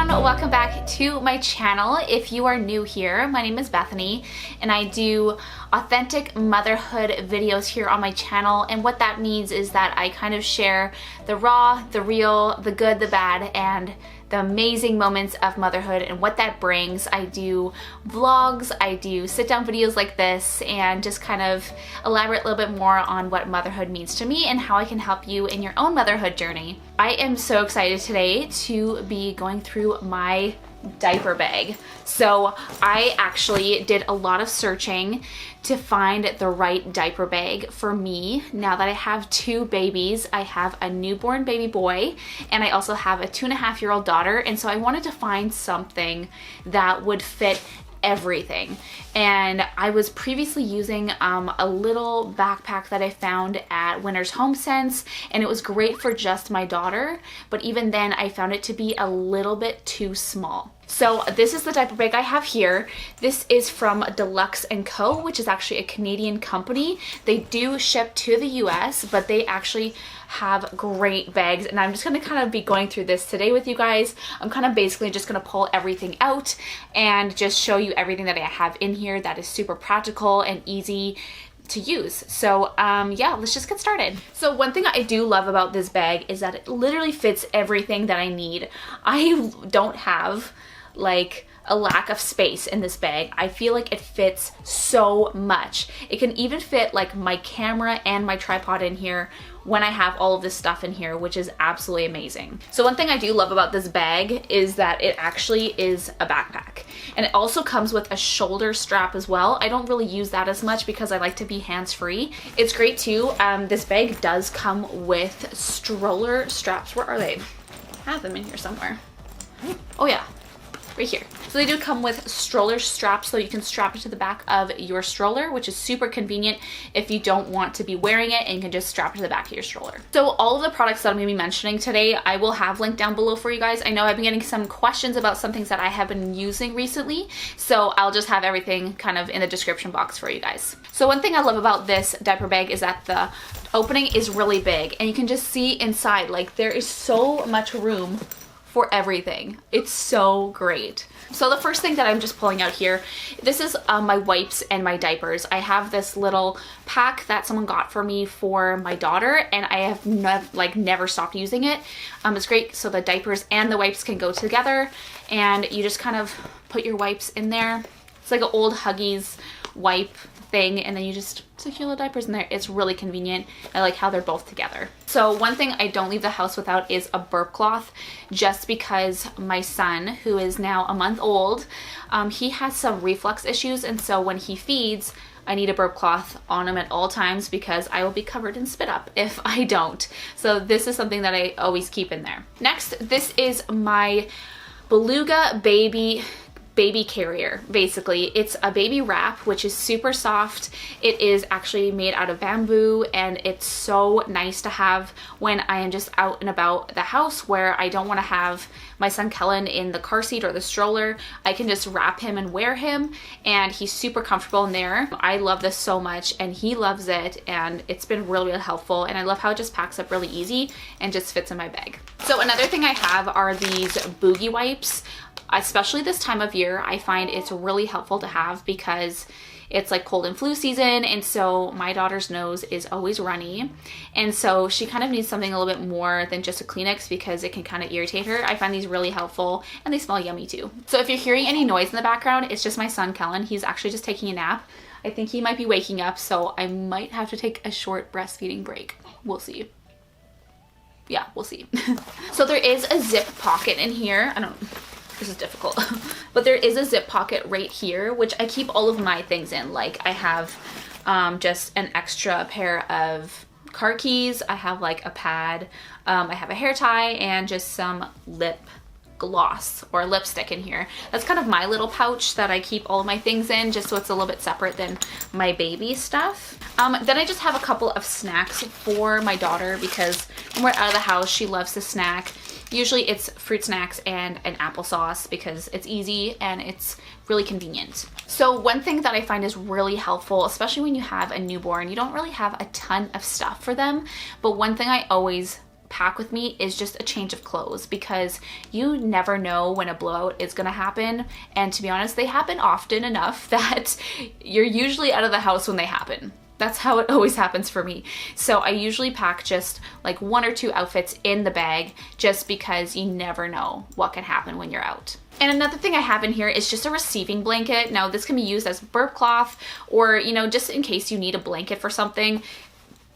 everyone, welcome back to my channel. If you are new here, my name is Bethany and I do authentic motherhood videos here on my channel, and what that means is that I kind of share the raw, the real, the good, the bad, and the amazing moments of motherhood and what that brings. I do vlogs, I do sit down videos like this, and just kind of elaborate a little bit more on what motherhood means to me and how I can help you in your own motherhood journey. I am so excited today to be going through my diaper bag. So I actually did a lot of searching to find the right diaper bag for me. Now that I have two babies, I have a newborn baby boy and I also have a 2.5-year-old daughter, and so I wanted to find something that would fit everything. And I was previously using a little backpack that I found at Winners Home Sense, and it was great for just my daughter, but even then I found it to be a little bit too small. So this is the diaper bag I have here. This is from Deluxe & Co., which is actually a Canadian company. They do ship to the US, but they actually have great bags, and I'm just gonna kind of be going through this today with you guys. I'm kind of basically just gonna pull everything out and just show you everything that I have in here that is super practical and easy to use. So yeah, let's just get started. So one thing I do love about this bag is that it literally fits everything that I need. I don't have like a lack of space in this bag. I feel like it fits so much. It can even fit like my camera and my tripod in here when I have all of this stuff in here, which is absolutely amazing. So one thing I do love about this bag is that it actually is a backpack, and it also comes with a shoulder strap as well. I don't really use that as much because I like to be hands-free. It's great too. This bag does come with stroller straps. Where are they? I have them in here somewhere. Oh yeah, right here. So they do come with stroller straps, so you can strap it to the back of your stroller, which is super convenient if you don't want to be wearing it, and you can just strap it to the back of your stroller. So all of the products that I'm going to be mentioning today, I will have linked down below for you guys. I know I've been getting some questions about some things that I have been using recently, so I'll just have everything kind of in the description box for you guys. So one thing I love about this diaper bag is that the opening is really big, and you can just see inside, like there is so much room for everything. It's so great. So the first thing that I'm just pulling out here, this is my wipes and my diapers. I have this little pack that someone got for me for my daughter, and I have never stopped using it. It's great, so the diapers and the wipes can go together, and you just kind of put your wipes in there. It's like an old Huggies wipe thing, and then you just stick your little diapers in there. It's really convenient. I like how they're both together. So one thing I don't leave the house without is a burp cloth, just because my son, who is now a month old, he has some reflux issues, and so when he feeds, I need a burp cloth on him at all times because I will be covered in spit up if I don't. So this is something that I always keep in there. Next, this is my Beluga baby carrier. Basically, it's a baby wrap, which is super soft. It is actually made out of bamboo, and it's so nice to have when I am just out and about the house where I don't want to have my son Kellen in the car seat or the stroller. I can just wrap him and wear him, and he's super comfortable in there. I love this so much, and he loves it, and it's been really, really helpful, and I love how it just packs up really easy and just fits in my bag. So another thing I have are these boogie wipes. Especially this time of year, I find it's really helpful to have because it's like cold and flu season, and so my daughter's nose is always runny, and so she kind of needs something a little bit more than just a Kleenex because it can kind of irritate her. I find these really helpful, and they smell yummy too. So if you're hearing any noise in the background, it's just my son Kellen. He's actually just taking a nap. I think he might be waking up, so I might have to take a short breastfeeding break. We'll see. Yeah, we'll see. So there is a zip pocket in here. This is difficult, but there is a zip pocket right here, which I keep all of my things in. Like I have just an extra pair of car keys. I have like a pad. I have a hair tie and just some lip gloss or lipstick in here. That's kind of my little pouch that I keep all of my things in, just so it's a little bit separate than my baby stuff. Then I just have a couple of snacks for my daughter because when we're out of the house, she loves to snack. Usually it's fruit snacks and an applesauce because it's easy and it's really convenient. So one thing that I find is really helpful, especially when you have a newborn, you don't really have a ton of stuff for them, but one thing I always pack with me is just a change of clothes, because you never know when a blowout is gonna happen. And to be honest, they happen often enough that you're usually out of the house when they happen. That's how it always happens for me. So I usually pack just like 1 or 2 outfits in the bag, just because you never know what can happen when you're out. And another thing I have in here is just a receiving blanket. Now this can be used as burp cloth, or, you know, just in case you need a blanket for something.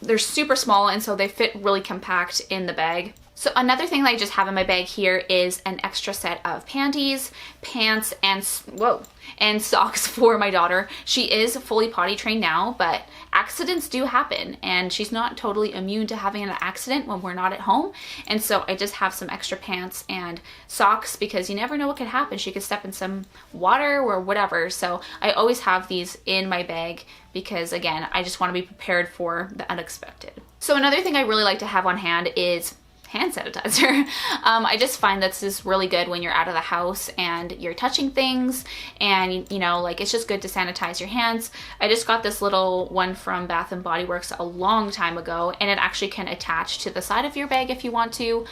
They're super small, and so they fit really compact in the bag. So another thing that I just have in my bag here is an extra set of panties, pants, and socks for my daughter. She is fully potty trained now, but accidents do happen, and she's not totally immune to having an accident when we're not at home. And so I just have some extra pants and socks, because you never know what could happen. She could step in some water or whatever. So I always have these in my bag, because again, I just want to be prepared for the unexpected. So another thing I really like to have on hand is hand sanitizer. I just find that this is really good when you're out of the house and you're touching things, and you know, like, it's just good to sanitize your hands. I just got this little one from Bath and Body Works a long time ago, and it actually can attach to the side of your bag if you want to.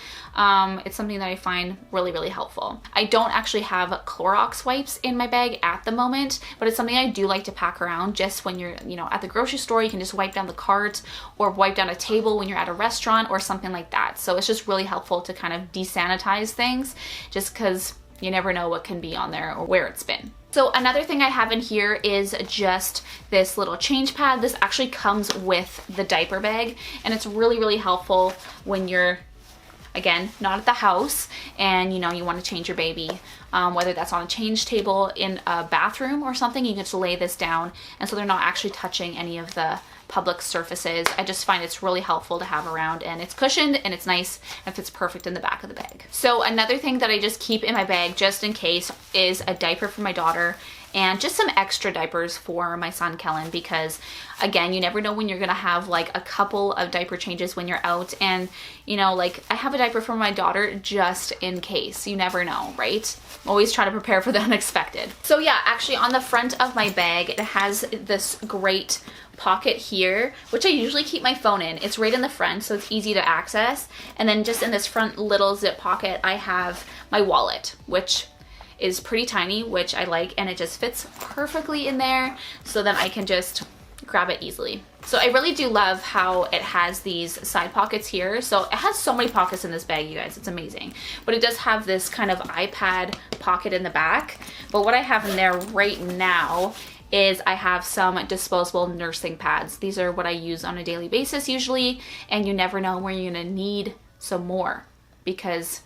It's something that I find really, really helpful. I don't actually have Clorox wipes in my bag at the moment, but it's something I do like to pack around, just when you're, you know, at the grocery store. You can just wipe down the cart or wipe down a table when you're at a restaurant or something like that. So it's just really helpful to kind of desanitize things, just because you never know what can be on there or where it's been. So another thing I have in here is just this little change pad. This actually comes with the diaper bag, and it's really, really helpful when you're, again, not at the house and you know you want to change your baby, whether that's on a change table in a bathroom or something. You can just lay this down, and so they're not actually touching any of the public surfaces. I just find it's really helpful to have around, and it's cushioned and it's nice and fits perfect in the back of the bag. So another thing that I just keep in my bag just in case is a diaper for my daughter, and just some extra diapers for my son Kellen, because again, you never know when you're gonna have like a couple of diaper changes when you're out. And you know, like, I have a diaper for my daughter just in case. You never know, right? Always try to prepare for the unexpected. So yeah, actually on the front of my bag, it has this great pocket here, which I usually keep my phone in. It's right in the front, so it's easy to access. And then just in this front little zip pocket, I have my wallet, which is pretty tiny, which I like, and it just fits perfectly in there, so then I can just grab it easily. So I really do love how it has these side pockets here. So it has so many pockets in this bag, you guys, it's amazing. But it does have this kind of iPad pocket in the back. But what I have in there right now is I have some disposable nursing pads. These are what I use on a daily basis usually, and you never know when you're gonna need some more, because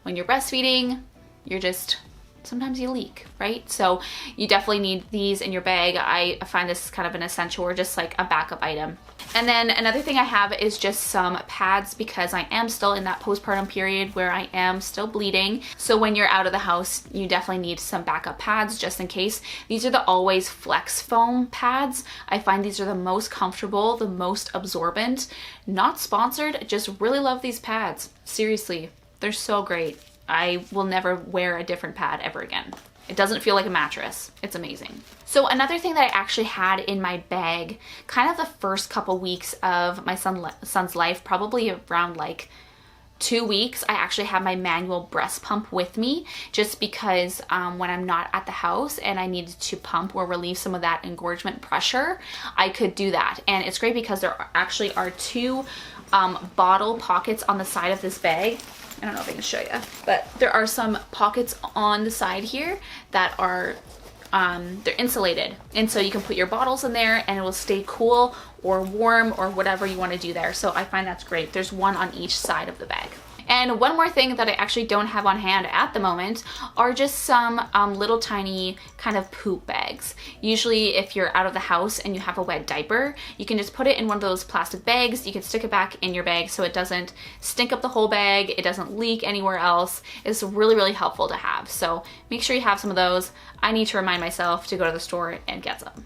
when you're breastfeeding, you're just, sometimes you leak, right? So you definitely need these in your bag. I find this kind of an essential, or just like a backup item. And then another thing I have is just some pads, because I am still in that postpartum period where I am still bleeding. So when you're out of the house, you definitely need some backup pads just in case. These are the Always Flex Foam pads. I find these are the most comfortable, the most absorbent. Not sponsored, just really love these pads. Seriously, they're so great. I will never wear a different pad ever again. It doesn't feel like a mattress. It's amazing. So another thing that I actually had in my bag, kind of the first couple weeks of my son's life, probably around like 2 weeks, I actually have my manual breast pump with me, just because when I'm not at the house and I needed to pump or relieve some of that engorgement pressure, I could do that. And it's great because there actually are 2 bottle pockets on the side of this bag. I don't know if I can show you, but there are some pockets on the side here that are, they're insulated. And so you can put your bottles in there and it will stay cool or warm or whatever you want to do there. So I find that's great. There's one on each side of the bag. And one more thing that I actually don't have on hand at the moment are just some little tiny kind of poop bags. Usually if you're out of the house and you have a wet diaper, you can just put it in one of those plastic bags. You can stick it back in your bag so it doesn't stink up the whole bag. It doesn't leak anywhere else. It's really, really helpful to have. So make sure you have some of those. I need to remind myself to go to the store and get some.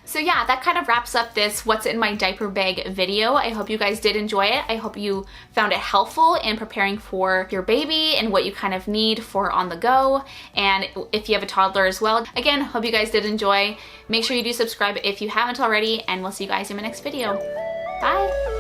So yeah, that kind of wraps up this what's in my diaper bag video. I hope you guys did enjoy it. I hope you found it helpful in preparing for your baby and what you kind of need for on the go. And if you have a toddler as well, again, hope you guys did enjoy. Make sure you do subscribe if you haven't already, and we'll see you guys in my next video. Bye.